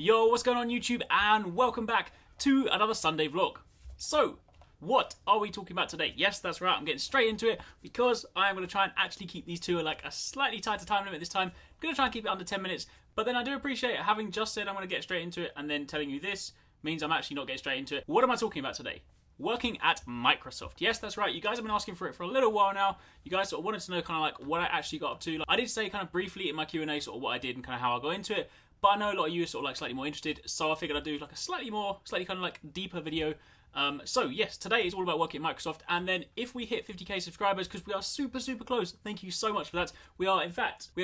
Yo, what's going on YouTube, and welcome back to another Sunday vlog. So, what are we talking about today? Yes, that's right, I'm getting straight into it because I am going to try and actually keep these two like a slightly tighter time limit this time. I'm going to try and keep it under 10 minutes, but then I do appreciate having just said I'm going to get straight into it and then telling you this means I'm actually not getting straight into it. What am I talking about today? Working at Microsoft. Yes, that's right. You guys have been asking for it for a little while now. You guys sort of wanted to know kind of like what I actually got up to. Like, I did say kind of briefly in my Q&A sort of what I did and kind of how I got into it. But I know a lot of you are sort of like slightly more interested, so I figured I'd do like a slightly kind of like deeper video. So yes, today is all about working at Microsoft, and then if we hit 50k subscribers, because we are super close, thank you so much for that. We are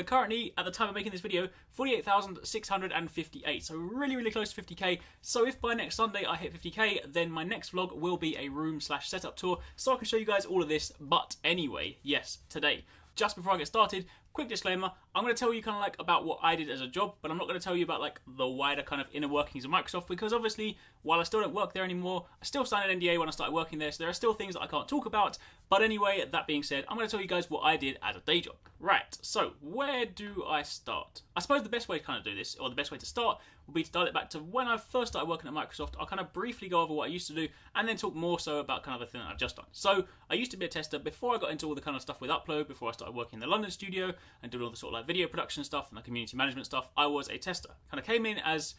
currently, at the time of making this video, 48,658, so really close to 50k. So if by next Sunday I hit 50k, then my next vlog will be a room/setup tour, so I can show you guys all of this. But anyway, yes, today, just before I get started, quick disclaimer, I'm going to tell you kind of like about what I did as a job, but I'm not going to tell you about like the wider kind of inner workings of Microsoft, because obviously, while I still don't work there anymore, I still signed an NDA when I started working there, so there are still things that I can't talk about. But anyway, that being said, I'm going to tell you guys what I did as a day job. Right, so where do I start? I suppose the best way to kind of do this, or the best way to start, would be to dial it back to when I first started working at Microsoft. I'll kind of briefly go over what I used to do, and then talk more so about kind of the thing that I've just done. So, I used to be a tester before I got into all the kind of stuff with Upload, before I started working in the London studio, and doing all the sort of like video production stuff, and the community management stuff. I was a tester. Kind of came in as,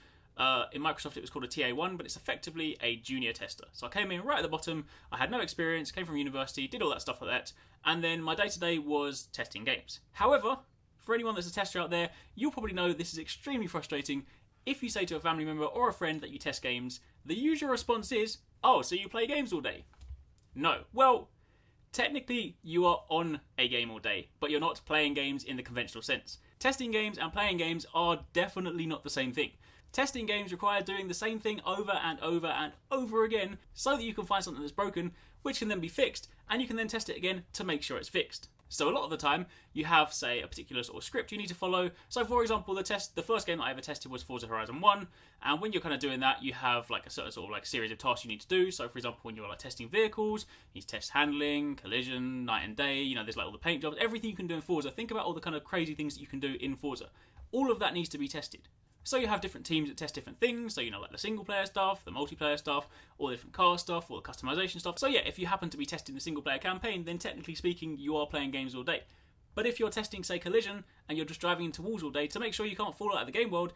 in Microsoft it was called a TA1, but it's effectively a junior tester. So I came in right at the bottom, I had no experience, came from university, did all that stuff like that, and then my day-to-day was testing games. However, for anyone that's a tester out there, you'll probably know this is extremely frustrating. If you say to a family member or a friend that you test games, the usual response is, oh, so you play games all day? No. Well, technically, you are on a game all day, but you're not playing games in the conventional sense. Testing games and playing games are definitely not the same thing. Testing games require doing the same thing over and over and over again so that you can find something that's broken, which can then be fixed, and you can then test it again to make sure it's fixed. So a lot of the time, you have, say, a particular sort of script you need to follow. So for example, the first game that I ever tested was Forza Horizon 1, and when you're kind of doing that, you have like a certain sort of like series of tasks you need to do. So for example, when you're like testing vehicles, you need to test handling, collision, night and day, you know, there's like all the paint jobs, everything you can do in Forza. Think about all the kind of crazy things that you can do in Forza. All of that needs to be tested. So you have different teams that test different things, so you know, like the single player stuff, the multiplayer stuff, all the different car stuff, all the customization stuff. So yeah, if you happen to be testing the single player campaign, then technically speaking, you are playing games all day. But if you're testing, say, collision, and you're just driving into walls all day to make sure you can't fall out of the game world,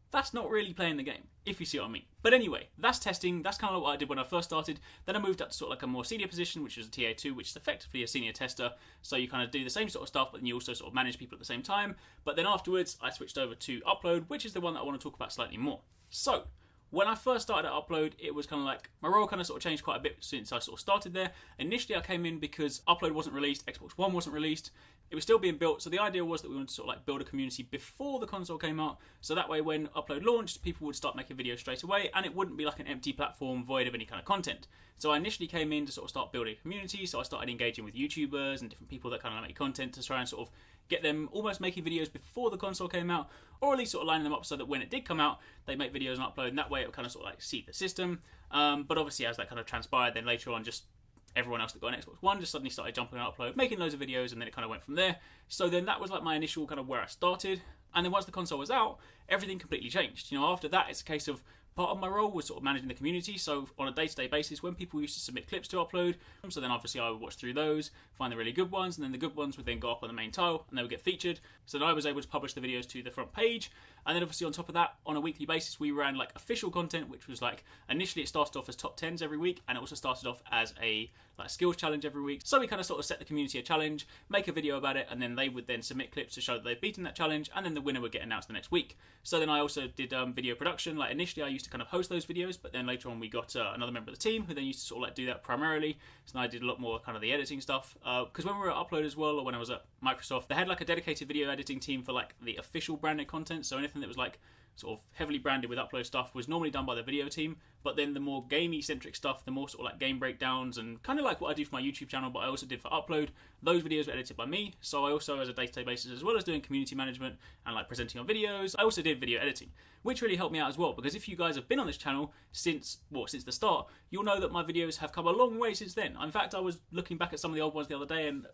that's not really playing the game, if you see what I mean. But anyway, that's testing, that's kind of what I did when I first started. Then I moved up to sort of like a more senior position, which was a TA2, which is effectively a senior tester. So you kind of do the same sort of stuff, but then you also sort of manage people at the same time. But then afterwards, I switched over to Upload, which is the one that I want to talk about slightly more. So, when I first started at Upload, it was kind of like, my role kind of sort of changed quite a bit since I sort of started there. Initially, I came in because Upload wasn't released, Xbox One wasn't released. It was still being built, so the idea was that we wanted to sort of like build a community before the console came out, so that way when Upload launched, people would start making videos straight away, and it wouldn't be like an empty platform void of any kind of content. So I initially came in to sort of start building a community, so I started engaging with YouTubers and different people that kind of make content to try and sort of get them almost making videos before the console came out, or at least sort of lining them up so that when it did come out, they make videos and upload, and that way it would kind of sort of like seed the system. But obviously as that kind of transpired, then later on just everyone else that got an Xbox One just suddenly started jumping on Upload, making loads of videos, and then it kind of went from there. So then that was like my initial kind of where I started. And then once the console was out, everything completely changed. You know, after that, it's a case of part of my role was sort of managing the community. So on a day-to-day basis, when people used to submit clips to Upload, so then obviously I would watch through those, find the really good ones, and then the good ones would then go up on the main tile, and they would get featured. So then I was able to publish the videos to the front page. And then obviously on top of that, on a weekly basis, we ran like official content, which was like, initially it started off as top 10s every week, and it also started off as a like skills challenge every week. So we kind of sort of set the community a challenge, make a video about it, and then they would then submit clips to show that they've beaten that challenge, and then the winner would get announced the next week. So then I also did video production. Like initially I used to kind of host those videos, but then later on we got another member of the team who then used to sort of like do that primarily. So then I did a lot more kind of the editing stuff. Because when we were at Upload as well, or when I was at Microsoft, they had like a dedicated video editing team for like the official branded content. So anything that was like sort of heavily branded with Upload stuff was normally done by the video team, but then the more gamey centric stuff, the more sort of like game breakdowns and kind of like what I do for my YouTube channel, but I also did for Upload, those videos were edited by me. So I also, as a day-to-day basis, as well as doing community management and like presenting on videos, I also did video editing, which really helped me out as well, because if you guys have been on this channel since the start, you'll know that my videos have come a long way since then. In fact, I was looking back at some of the old ones the other day and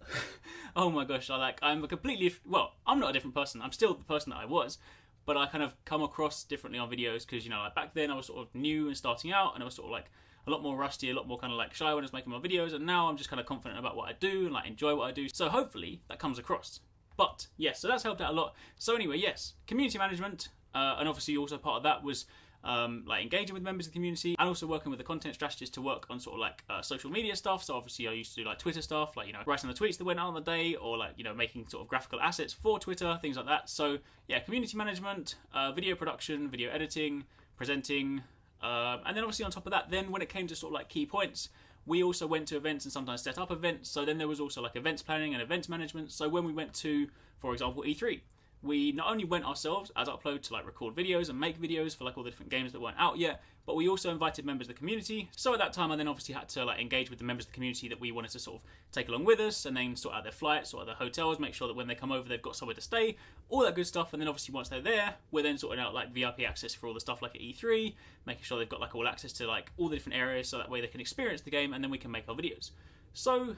oh my gosh, I'm a completely, well, I'm not a different person, I'm still the person that I was, but I kind of come across differently on videos because, you know, like back then I was sort of new and starting out, and I was sort of like a lot more rusty, a lot more kind of like shy when I was making my videos, and now I'm just kind of confident about what I do and like enjoy what I do. So hopefully that comes across. But yes, so that's helped out a lot. So anyway, yes, community management, and obviously also part of that was like engaging with members of the community, and also working with the content strategists to work on sort of like social media stuff. So obviously I used to do like Twitter stuff, like, you know, writing the tweets that went out on the day, or like, you know, making sort of graphical assets for Twitter, things like that. So yeah, community management, video production, video editing, presenting, and then obviously on top of that, then when it came to sort of like key points, we also went to events and sometimes set up events. So then there was also like events planning and events management. So when we went to, for example, E3, we not only went ourselves as Upload to like record videos and make videos for like all the different games that weren't out yet, but we also invited members of the community. So at that time, I then obviously had to like engage with the members of the community that we wanted to sort of take along with us, and then sort out their flights, sort out their hotels, make sure that when they come over, they've got somewhere to stay, all that good stuff. And then obviously once they're there, we're then sorting out like VIP access for all the stuff like at E3, making sure they've got like all access to like all the different areas, so that way they can experience the game, and then we can make our videos. So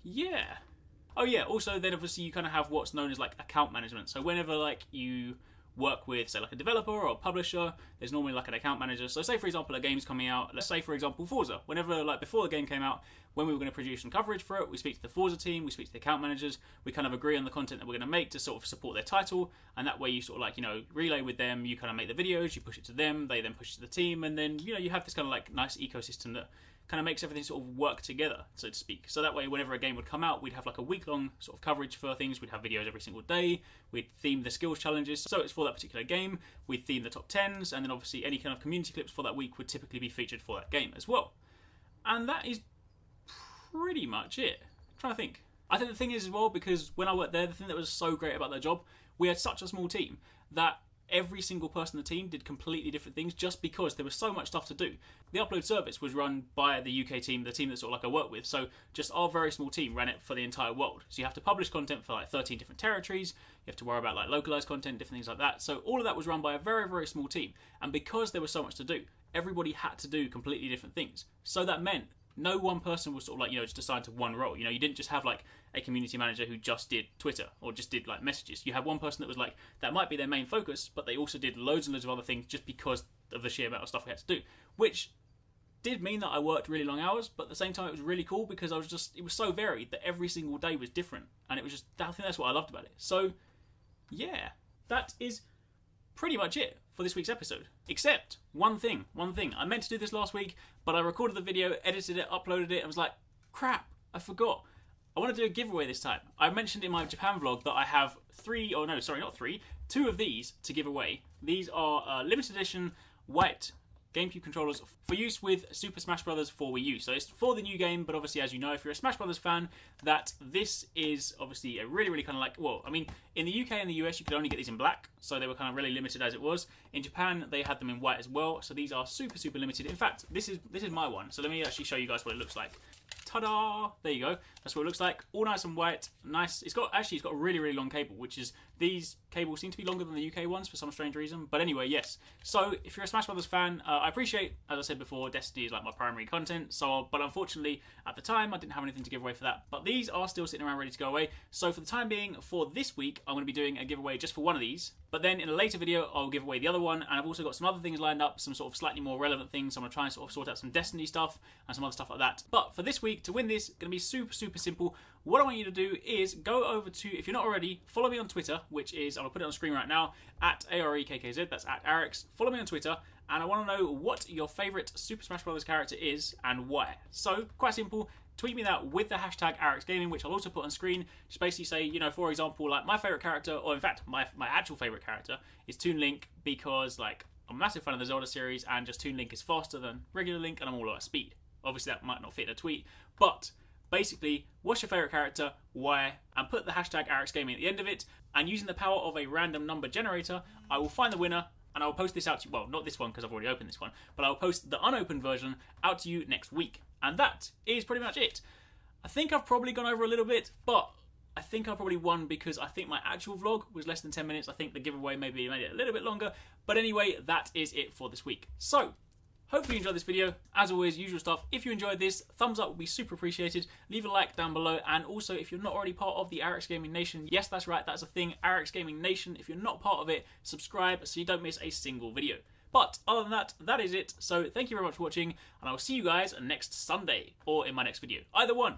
yeah. Oh yeah, also then obviously you kind of have what's known as like account management. So whenever like you work with, say, like a developer or a publisher, there's normally like an account manager. So say for example a game's coming out, let's say for example Forza. Whenever like before the game came out, when we were going to produce some coverage for it, we speak to the Forza team, we speak to the account managers, we kind of agree on the content that we're going to make to sort of support their title, and that way you sort of like, you know, relay with them, you kind of make the videos, you push it to them, they then push it to the team, and then, you know, you have this kind of like nice ecosystem that kind of makes everything sort of work together, so to speak. So that way, whenever a game would come out, we'd have like a week-long sort of coverage for things. We'd have videos every single day. We'd theme the skills challenges, so it's for that particular game. We'd theme the top 10s, and then obviously any kind of community clips for that week would typically be featured for that game as well. And that is pretty much it. I'm trying to think. I think the thing is as well, because when I worked there, the thing that was so great about that job, we had such a small team that every single person in the team did completely different things, just because there was so much stuff to do. The Upload service was run by the UK team, the team that sort of like I work with, so just our very small team ran it for the entire world. So you have to publish content for like 13 different territories, you have to worry about like localized content, different things like that. So all of that was run by a very, very small team, and because there was so much to do, everybody had to do completely different things. So that meant no one person was sort of like, you know, just assigned to one role. You know, you didn't just have like a community manager who just did Twitter or just did like messages. You had one person that was like, that might be their main focus, but they also did loads and loads of other things just because of the sheer amount of stuff we had to do, which did mean that I worked really long hours, but at the same time it was really cool because it was so varied that every single day was different, and it was just, I think that's what I loved about it. So yeah, that is pretty much it for this week's episode. Except one thing. I meant to do this last week, but I recorded the video, edited it, uploaded it, and was like, crap, I forgot. I want to do a giveaway this time. I mentioned in my Japan vlog that I have two of these to give away. These are limited edition white GameCube controllers for use with Super Smash Bros. For Wii U. So it's for the new game, but obviously, as you know, if you're a Smash Bros. Fan, that this is obviously a really, really kind of like, well, I mean, in the UK and the US, you could only get these in black, so they were kind of really limited as it was. In Japan, they had them in white as well, so these are super, super limited. In fact, this is my one, so let me actually show you guys what it looks like. Ta-da! There you go. That's what it looks like. All nice and white. Nice. It's got a really, really long cable, which is, these cables seem to be longer than the UK ones for some strange reason. But anyway, yes. So if you're a Smash Brothers fan, I appreciate, as I said before, Destiny is like my primary content. So, but unfortunately, at the time, I didn't have anything to give away for that. But these are still sitting around ready to go away. So for the time being, for this week, I'm going to be doing a giveaway just for one of these. But then in a later video, I'll give away the other one, and I've also got some other things lined up, some sort of slightly more relevant things. So I'm going to try and sort of sort out some Destiny stuff and some other stuff like that. But for this week, to win this, it's going to be super, super simple. What I want you to do is go over to, if you're not already, follow me on Twitter, which is, I'm going to put it on screen right now, at Arekkz, that's at Arekkz. Follow me on Twitter, and I want to know what your favourite Super Smash Bros. Character is and why. So, quite simple. Tweet me that with the hashtag Arekkz Gaming, which I'll also put on screen. Just basically say, you know, for example, like my favourite character, or in fact, my actual favourite character is Toon Link, because like I'm a massive fan of the Zelda series, and just Toon Link is faster than regular Link, and I'm all about speed. Obviously, that might not fit in a tweet, but basically, what's your favourite character, why, and put the hashtag Arekkz Gaming at the end of it, and using the power of a random number generator, I will find the winner, and I'll post this out to you, well, not this one because I've already opened this one, but I'll post the unopened version out to you next week. And that is pretty much it. I think I've probably gone over a little bit, but I think I probably won because I think my actual vlog was less than 10 minutes. I think the giveaway maybe made it a little bit longer. But anyway, that is it for this week. So, hopefully you enjoyed this video. As always, usual stuff. If you enjoyed this, thumbs up would be super appreciated. Leave a like down below. And also, if you're not already part of the Arekkz Gaming Nation, yes, that's right, that's a thing, Arekkz Gaming Nation. If you're not part of it, subscribe so you don't miss a single video. But other than that, that is it. So thank you very much for watching, and I will see you guys next Sunday, or in my next video. Either one.